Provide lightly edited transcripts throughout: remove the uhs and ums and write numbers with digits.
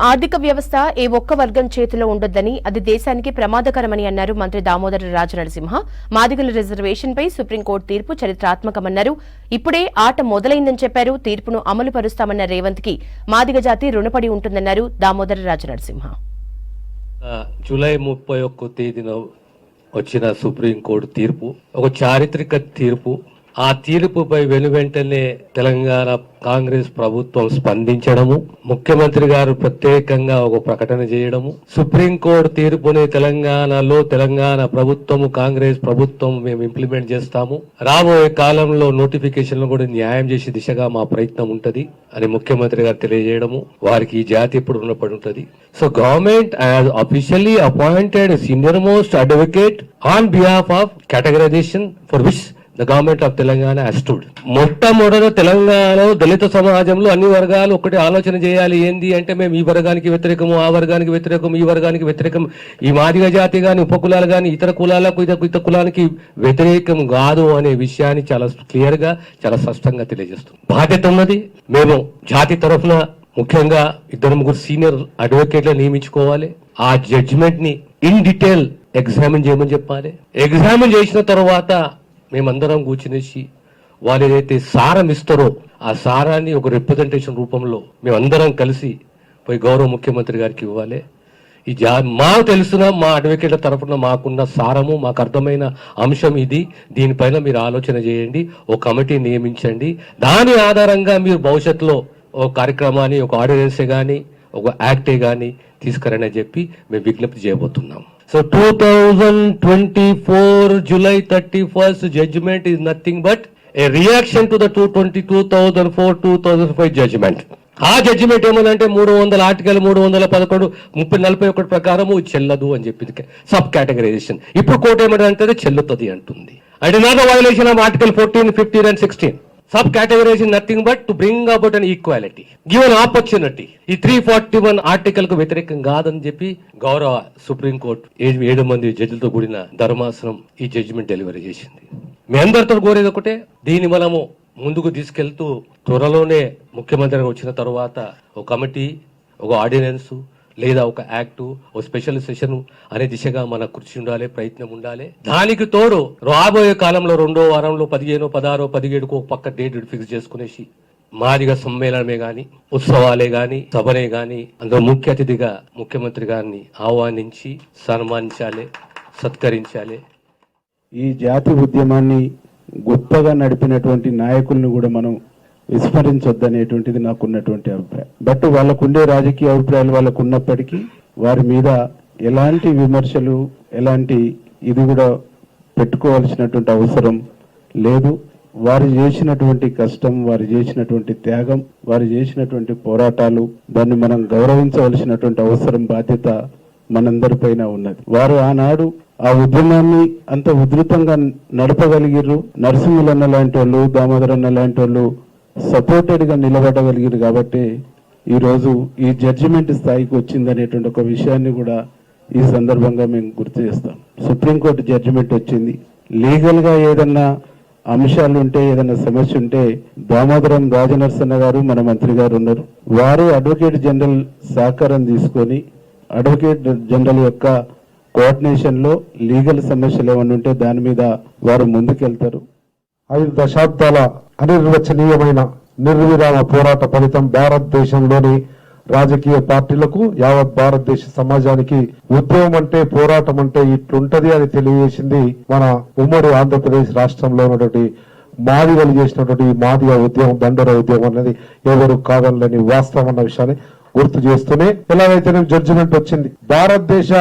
ఆర్థిక వ్యవస్థ ఏ ఒక్క వర్గం చేతిలో ఉండొద్దని, అది దేశానికి ప్రమాదకరమని అన్నారు మంత్రి దామోదర రాజనరసింహ. మాదిగల రిజర్వేషన్పై సుప్రీంకోర్టు తీర్పు చరిత్రాత్మకమన్నారు. ఇప్పుడే ఆట మొదలైందని చెప్పారు. తీర్పును అమలు పరుస్తామన్న రేవంత్ కి మాదిగ జాతి రుణపడి ఉంటుందన్నారు దామోదర రాజనరసింహ. జూలై 31 తేదీన వచ్చిన సుప్రీంకోర్టు తీర్పు ఒక చారిత్రక తీర్పు. ఆ తీర్పుపై వెనువెంటనే తెలంగాణ కాంగ్రెస్ ప్రభుత్వం స్పందించడము, ముఖ్యమంత్రి గారు ప్రత్యేకంగా ఒక ప్రకటన చేయడము, సుప్రీంకోర్టు తీర్పుని తెలంగాణ ప్రభుత్వము కాంగ్రెస్ ప్రభుత్వం మేము ఇంప్లిమెంట్ చేస్తాము, రాబోయే కాలంలో నోటిఫికేషన్లు కూడా న్యాయం చేసే దిశగా మా ప్రయత్నం ఉంటది అని ముఖ్యమంత్రి గారు తెలియజేయడము, వారికి ఈ జాతి ఇప్పుడు రుణపడి ఉంటది. So government has officially appointed senior most advocate on behalf of categorisation for which the government of Telangana has stood. మొట్టమొదట తెలంగాణలో దళిత సమాజంలో అన్ని వర్గాలు ఒకటి ఆలోచన చేయాలి. ఏంది అంటే మేము ఈ వర్గానికి వ్యతిరేకము, ఆ వర్గానికి వ్యతిరేకం, ఈ వర్గానికి వ్యతిరేకం, ఈ మాదిగ జాతి గాని ఉపకులాలు గాని ఇతర కులాలకు ఇతర కులానికి వ్యతిరేకం కాదు అనే విషయాన్ని చాలా క్లియర్ గా చాలా స్పష్టంగా తెలియజేస్తుంది. బాధ్యత ఉన్నది. మేము జాతి తరఫున ముఖ్యంగా 2-3 సీనియర్ అడ్వకేట్లను నియమించుకోవాలి. ఆ జడ్జిమెంట్ ని ఇన్ డీటెయిల్ ఎగ్జామిన్ చేయమని చెప్పాలి. ఎగ్జామిన్ చేసిన తర్వాత మేమందరం కూర్చునేసి వాళ్ళు ఏదైతే సారం ఇస్తారో ఆ సారాన్ని ఒక రిప్రజెంటేషన్ రూపంలో మేమందరం కలిసి పోయి గౌరవ ముఖ్యమంత్రి గారికి ఇవ్వాలి. ఈ మాకు తెలిసిన మా అడ్వకేట్ల తరఫున మాకున్న సారము, మాకు అర్థమైన అంశం ఇది, దీనిపైన మీరు ఆలోచన చేయండి, ఒక కమిటీ నియమించండి, దాని ఆధారంగా మీరు భవిష్యత్తులో ఒక కార్యక్రమాన్ని, ఒక ఆర్డినెన్సే కానీ ఒక యాక్టే కానీ తీసుకురని చెప్పి మేము విజ్ఞప్తి చేయబోతున్నాం. So 2024 July 31st judgment is nothing but a reaction to the 2004-2005 judgment. ఆ జడ్జిమెంట్ ఏమనంటే 300 ఆర్టికల్ 311 3041 ప్రకారము చెల్లదు అని చెప్పింది సబ్ కేటగరైజేషన్. ఇప్పుడు కోర్టు ఏమంటే చెల్లుతుంది అంటుంది. అంటే not violation of article 14, 15 and 16. Sub categorization nothing but to bring about an equality, give an opportunity. ఈ 341 ఆర్టికల్ కు వ్యతిరేకం కాదని చెప్పి గౌరవ సుప్రీంకోర్టు 7 మంది జడ్జిలతో కూడిన ధర్మాసనం ఈ జడ్జిమెంట్ డెలివరీ చేసింది. మీ అందరితో కోరేది ఒకటే, దీన్ని మనము ముందుకు తీసుకెళ్తూ త్వరలోనే ముఖ్యమంత్రి వచ్చిన తర్వాత ఒక కమిటీ, ఒక ఆర్డినెన్స్ లేదా ఒక యాక్టు, ఒక స్పెషల్ సెషన్ అనే దిశగా మన కృషి ఉండాలి, ప్రయత్నం ఉండాలి. దానికి తోడు రాబోయే కాలంలో 2వ వారంలో 15, 16, 17కు ఒక పక్క డేట్ ఫిక్స్ చేసుకునేసి మాదిగ సమ్మేళనమే గాని, ఉత్సవాలే గాని, సభనే గాని అందులో ముఖ్య అతిథిగా ముఖ్యమంత్రి గారిని ఆహ్వానించి సన్మానించాలి, సత్కరించాలి. ఈ జాతి ఉద్యమాన్ని గొప్పగా నడిపినటువంటి నాయకులను కూడా మనం విస్మరించొద్దనేటువంటిది నాకున్నటువంటి అభిప్రాయం. బట్ వాళ్ళకుండే రాజకీయ అభిప్రాయాలు వాళ్ళకు ఉన్నప్పటికీ వారి మీద ఎలాంటి విమర్శలు, ఎలాంటి ఇది కూడా పెట్టుకోవాల్సినటువంటి అవసరం లేదు. వారు చేసినటువంటి కష్టం, వారు చేసినటువంటి త్యాగం, వారు చేసినటువంటి పోరాటాలు, దాన్ని మనం గౌరవించవలసినటువంటి అవసరం, బాధ్యత మనందరిపైన ఉన్నది. వారు ఆనాడు ఆ ఉద్యమాన్ని అంత ఉధృతంగా నడపగలిగిర్రు. నరసింహులన్న లాంటి వాళ్ళు, దామోదరన్న లాంటి వాళ్ళు సపోర్టెడ్ గా నిలబడగలిగారు కాబట్టి ఈరోజు ఈ జడ్జిమెంట్ స్థాయికి వచ్చిందనేటువంటి ఒక విషయాన్ని కూడా ఈ సందర్భంగా మేము గుర్తు చేస్తాం. సుప్రీంకోర్టు జడ్జిమెంట్ వచ్చింది. లీగల్ గా ఏదన్నా అంశాలు ఉంటే, ఏదైనా సమస్య ఉంటే దామోదరం రాజనరసింహ గారు మన మంత్రి గారు ఉన్నారు. వారు అడ్వకేట్ జనరల్ సహకారం తీసుకొని అడ్వకేట్ జనరల్ యొక్క కోఆర్డినేషన్ లో లీగల్ సమస్యలు ఏమన్నా ఉంటే దాని మీద వారు ముందుకెళ్తారు. 5 దశాబ్దాల అనిర్వచనీయమైన నిర్విరామ పోరాట ఫలితం భారతదేశంలోని రాజకీయ పార్టీలకు, యావత్ భారతదేశ సమాజానికి ఉద్యమం అంటే, పోరాటం అంటే ఇట్లుంటది అని తెలియజేసింది మన ఉమ్మడి ఆంధ్రప్రదేశ్ రాష్ట్రంలో ఉన్నటువంటి మాదిగలు చేసినటువంటి మాదిగ ఉద్యమం, దండోర ఉద్యమం అనేది ఎవరు కాదనలేని వాస్తవం అన్న విషయాన్ని గుర్తు చేస్తూనే, ఎలాగైతే జడ్జిమెంట్ వచ్చింది, భారతదేశ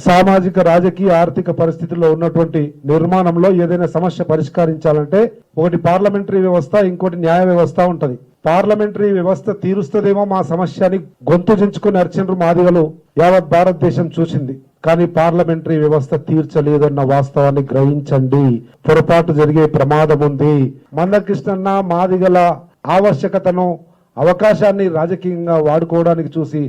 సామాజిక, రాజకీయ, ఆర్థిక పరిస్థితుల్లో ఉన్నటువంటి నిర్మాణంలో ఏదైనా సమస్య పరిష్కరించాలంటే ఒకటి పార్లమెంటరీ వ్యవస్థ, ఇంకోటి న్యాయ వ్యవస్థ ఉంటది. పార్లమెంటరీ వ్యవస్థ తీరుస్తుందేమో మా సమస్యని గొంతు చించుకుని అర్చనరు మాదిగలు యావత్ భారతదేశం చూసింది. కానీ పార్లమెంటరీ వ్యవస్థ తీర్చలేదన్న వాస్తవాన్ని గ్రహించండి. పొరపాటు జరిగే ప్రమాదం ఉంది. మందకృష్ణన్న మాదిగల ఆవశ్యకతను, అవకాశాన్ని రాజకీయంగా వాడుకోవడానికి చూసి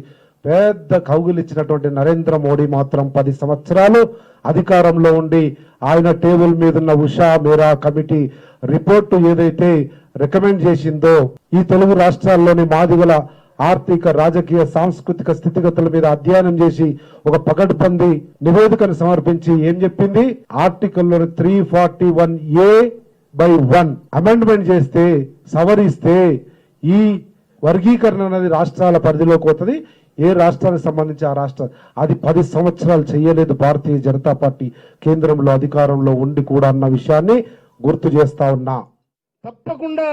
పెద్ద కౌగిలిచ్చినటువంటి నరేంద్ర మోడీ మాత్రం 10 సంవత్సరాలు అధికారంలో ఉండి ఆయన టేబుల్ మీద ఉన్న ఉషా మేరా కమిటీ రిపోర్టు ఏదైతే రికమెండ్ చేసిందో ఈ తెలుగు రాష్ట్రాల్లోని మాదిగల ఆర్థిక రాజకీయ సాంస్కృతిక స్థితిగతుల మీద అధ్యయనం చేసి ఒక పగడ్బందీ నివేదికను సమర్పించి ఏం చెప్పింది, ఆర్టికల్లో 341A/1 అమెండ్మెంట్ చేస్తే, సవరిస్తే ఈ వర్గీకరణ అనేది రాష్ట్రాల పరిధిలోకి వస్తుంది. ఏ రాష్ట్రానికి సంబంధించి ఆ రాష్ట్ర అది 10 సంవత్సరాలు చేయలేదు భారతీయ జనతా పార్టీ కేంద్రంలో అధికారంలో ఉండి కూడా అన్న విషయాన్ని గుర్తు చేస్తా ఉన్నా. తప్పకుండా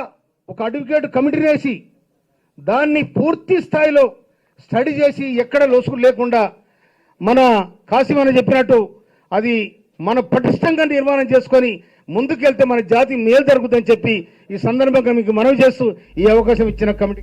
ఒక అడ్వకేట్ కమిటీని వేసి దాన్ని పూర్తి స్థాయిలో స్టడీ చేసి ఎక్కడ లోసుకు లేకుండా మన కాసిమని చెప్పినట్టు అది మన పటిష్టంగా నిర్మాణం చేసుకొని ముందుకెళ్తే మన జాతి మేలు జరుగుతుందని చెప్పి ఈ సందర్భంగా మీకు మనవి చేస్తూ ఈ అవకాశం ఇచ్చిన కమిటీ